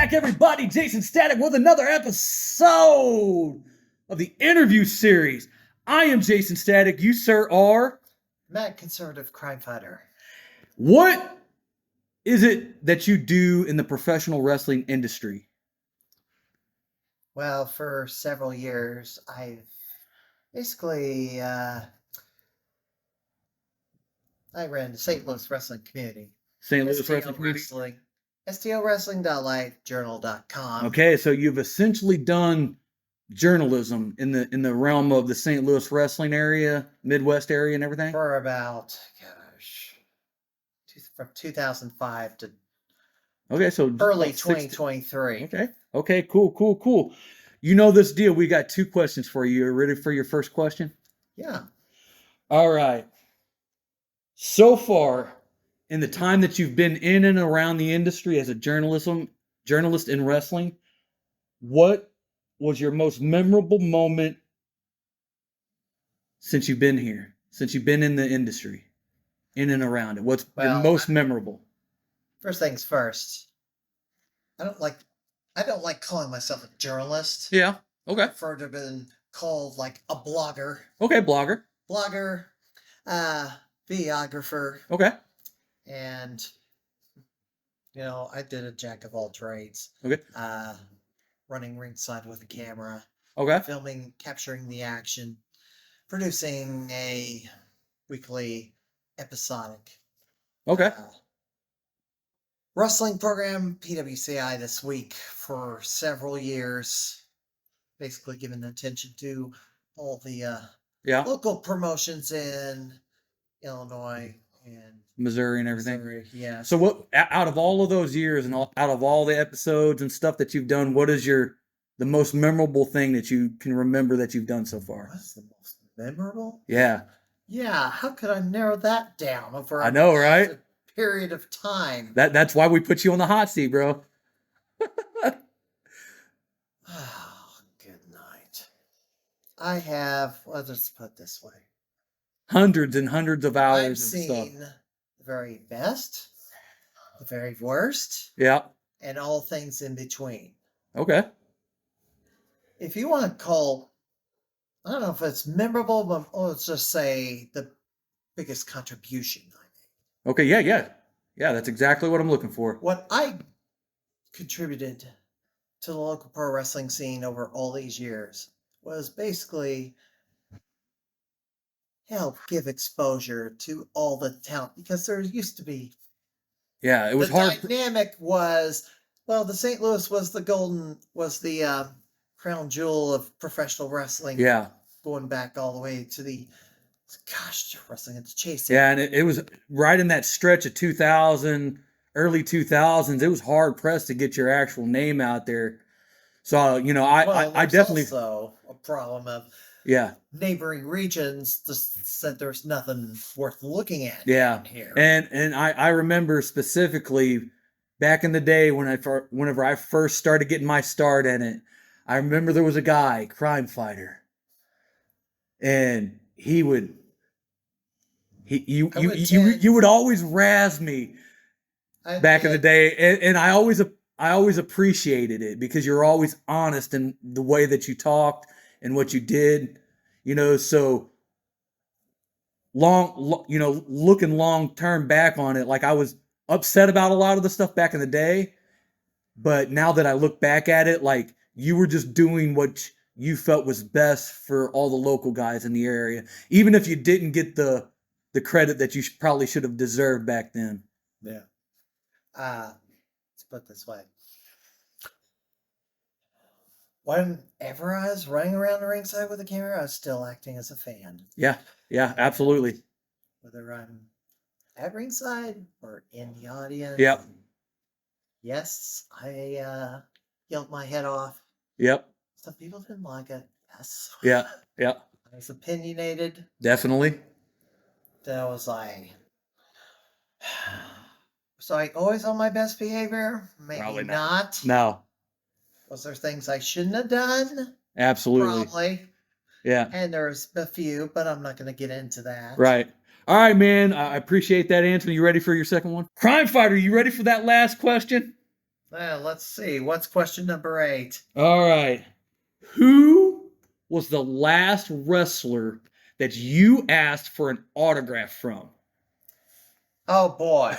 back, everybody. Jaysin Static with another episode of the interview series. I am Jaysin Static. You, sir, are? Mad Conservative Crimefighter. What is it that you do in the professional wrestling industry? Well, for several years, I've basically I ran the St. Louis wrestling community. St. Louis wrestling community? STOwrestling.journal.com. Okay, so you've essentially done journalism in the realm of the St. Louis wrestling area, Midwest area, and everything? For about, from 2005 to so early 2023. Okay, cool. You know this deal. We got two questions for you. You ready for your first question? Yeah. All right. So far, in the time that you've been in and around the industry as a journalist in wrestling, what was your most memorable moment since you've been here, since you've been in the industry, in and around it? What's been most memorable? First things first. I don't like calling myself a journalist. Yeah. Okay. I prefer to have been called like a blogger. Okay, blogger. Videographer. Okay. And I did a jack of all trades. Okay. Running ringside with a camera. Okay. Filming, capturing the action, producing a weekly episodic. Okay. Wrestling program, PWCI this week for several years. Basically giving attention to all the local promotions in Illinois and Missouri and everything. Missouri, yeah. So what, out of all of those years and out of all the episodes and stuff that you've done, what is the most memorable thing that you can remember that you've done so far? What's the most memorable? Yeah. Yeah, how could I narrow that down over I know, right? a period of time? That's why we put you on the hot seat, bro. Oh, good night. I have, let's just put it this way. Hundreds and hundreds of hours I've of seen stuff. the very best, the very worst, Yeah. and all things in between. Okay. If you want to call, I don't know if it's memorable, but let's just say the biggest contribution I made. Okay, yeah. Yeah, that's exactly what I'm looking for. What I contributed to the local pro wrestling scene over all these years was basically help give exposure to all the talent, because there used to be. Yeah, it was hard. The dynamic was, the St. Louis was the crown jewel of professional wrestling. Yeah. Going back all the way to wrestling at the Chase. Yeah, and it was right in that stretch of 2000, early 2000s. It was hard pressed to get your actual name out there. So, I definitely. Also a problem of neighboring regions just said there's nothing worth looking at. Here. And I remember specifically back in the day whenever I first started getting my start in it, I remember there was a guy, Crimefighter, and you would always razz me back in the day, and I always appreciated it because you're always honest in the way that you talked and what you did, so looking long term back on it, like I was upset about a lot of the stuff back in the day, but now that I look back at it, like you were just doing what you felt was best for all the local guys in the area, even if you didn't get the credit that you probably should have deserved back then. Yeah. Let's put it this way. Whenever I was running around the ringside with the camera, I was still acting as a fan. Yeah, absolutely. Whether I'm at ringside or in the audience. Yep. Yes, I yelled my head off. Yep. Some people didn't like it. Yes. Yeah. I was opinionated. Definitely. Then I was like, was I always on my best behavior? Maybe Probably not. No. Was there things I shouldn't have done? Absolutely. Probably. Yeah. And there's a few, but I'm not going to get into that. Right. All right, man. I appreciate that answer. You ready for your second one? Crimefighter, you ready for that last question? Well, let's see. What's question number 8? All right. Who was the last wrestler that you asked for an autograph from? Oh boy.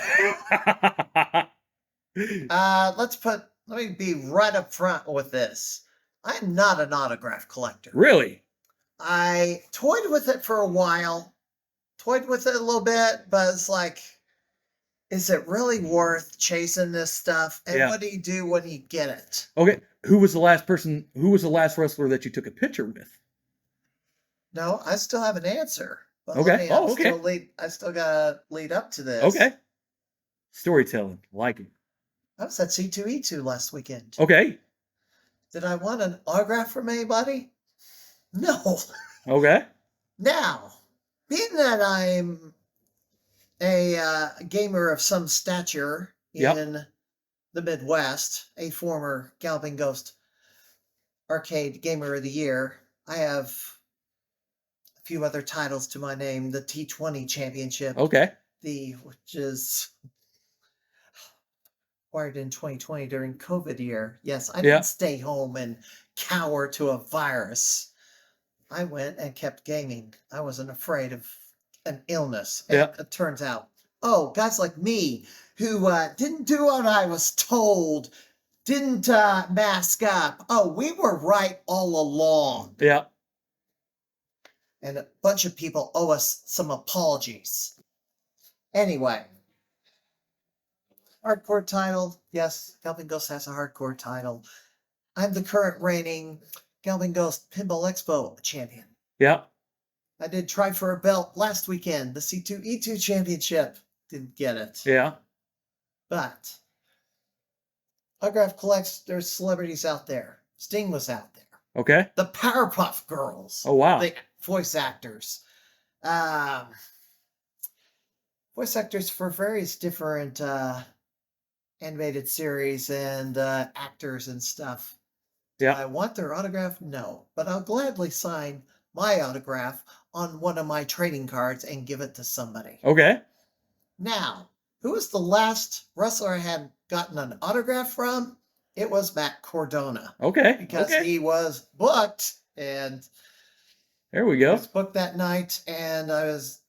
Let me be right up front with this. I'm not an autograph collector. Really? I toyed with it for a while, toyed with it a little bit, but it's like, is it really worth chasing this stuff? And what do you do when you get it? Okay. Who was the last wrestler that you took a picture with? No, I still have an answer. But okay. Okay. I still gotta lead up to this. Okay. Storytelling. Like it. I was at C2E2 last weekend. Okay. Did I want an autograph from anybody? No. Okay. Now, being that I'm a gamer of some stature in the Midwest, a former Galloping Ghost Arcade Gamer of the Year, I have a few other titles to my name. The T20 Championship. Okay. Which is acquired in 2020 during COVID year. Yes, I didn't stay home and cower to a virus. I went and kept gaming. I wasn't afraid of an illness. And it turns out, guys like me who didn't do what I was told, didn't mask up. We were right all along. Yeah. And a bunch of people owe us some apologies. Anyway. Hardcore title. Yes, Galloping Ghost has a hardcore title. I'm the current reigning Galloping Ghost Pinball Expo champion. Yeah. I did try for a belt last weekend, the C2E2 championship. Didn't get it. Yeah. But autograph collects, there's celebrities out there. Sting was out there. Okay. The Powerpuff Girls. Oh, wow. The voice actors. Voice actors for various different animated series and actors and stuff. Yeah. I want their autograph? No. But I'll gladly sign my autograph on one of my trading cards and give it to somebody. Okay. Now, who was the last wrestler I had gotten an autograph from? It was Matt Cardona. Okay. Because he was booked, and there we go. He was booked that night, and I was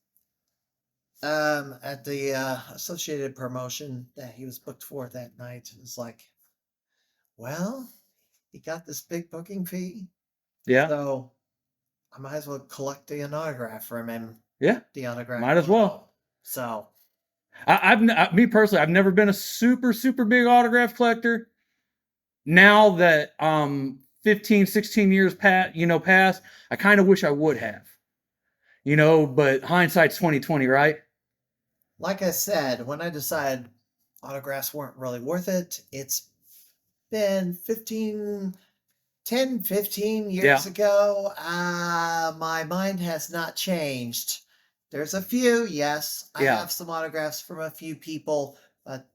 at the associated promotion that he was booked for that night. It was like, well, he got this big booking fee. Yeah. So I might as well collect an autograph from him. Yeah. The autograph. Might as well. So me personally, I've never been a super, super big autograph collector. Now that 15, 16 years past, I kind of wish I would have. But hindsight's 20/20, right? Like I said, when I decided autographs weren't really worth it, it's been 15 years ago. My mind has not changed. There's a few, yes. I have some autographs from a few people, but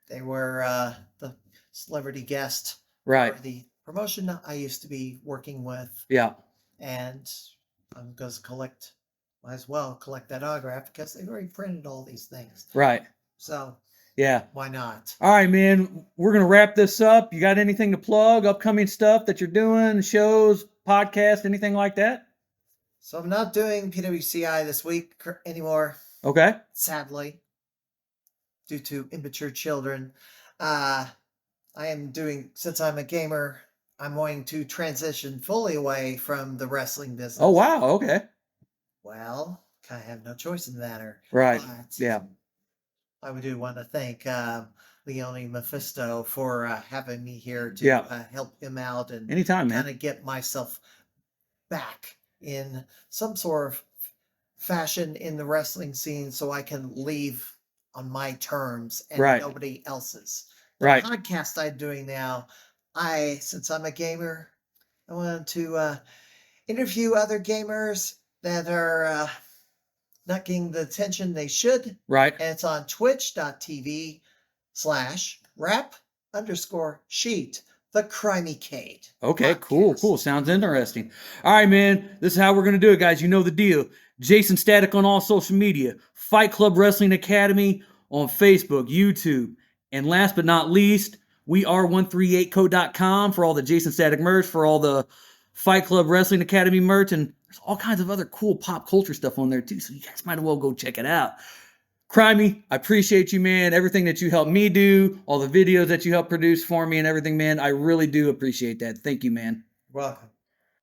they were the celebrity guest for the promotion I used to be working with. Yeah. And I'm going to might as well collect that autograph because they've already printed all these things. Right. So, why not? All right, man. We're going to wrap this up. You got anything to plug? Upcoming stuff that you're doing? Shows, podcasts, anything like that? So I'm not doing PWCI this week anymore. Okay. Sadly, due to immature children. I am doing, since I'm a gamer, I'm going to transition fully away from the wrestling business. Oh, wow. Okay. Well, I have no choice in the matter. Right. Yeah. I do want to thank Leone Mephisto for having me here to help him out and anytime, kind of get myself back in some sort of fashion in the wrestling scene so I can leave on my terms and nobody else's. The podcast I'm doing now, since I'm a gamer, I wanted to interview other gamers that are not getting the attention they should. Right. And it's on twitch.tv/rap_sheet, the Crimefighter. Okay, cool. Sounds interesting. All right, man. This is how we're going to do it, guys. You know the deal. Jaysin Static on all social media. Fight Club Wrestling Academy on Facebook, YouTube. And last but not least, weare138co.com for all the Jaysin Static merch, for all the Fight Club Wrestling Academy merch, and there's all kinds of other cool pop culture stuff on there too, so you guys might as well go check it out. Crimey, I appreciate you, man. Everything that you helped me do, all the videos that you helped produce for me and everything, man. I really do appreciate that. Thank you, man. Welcome.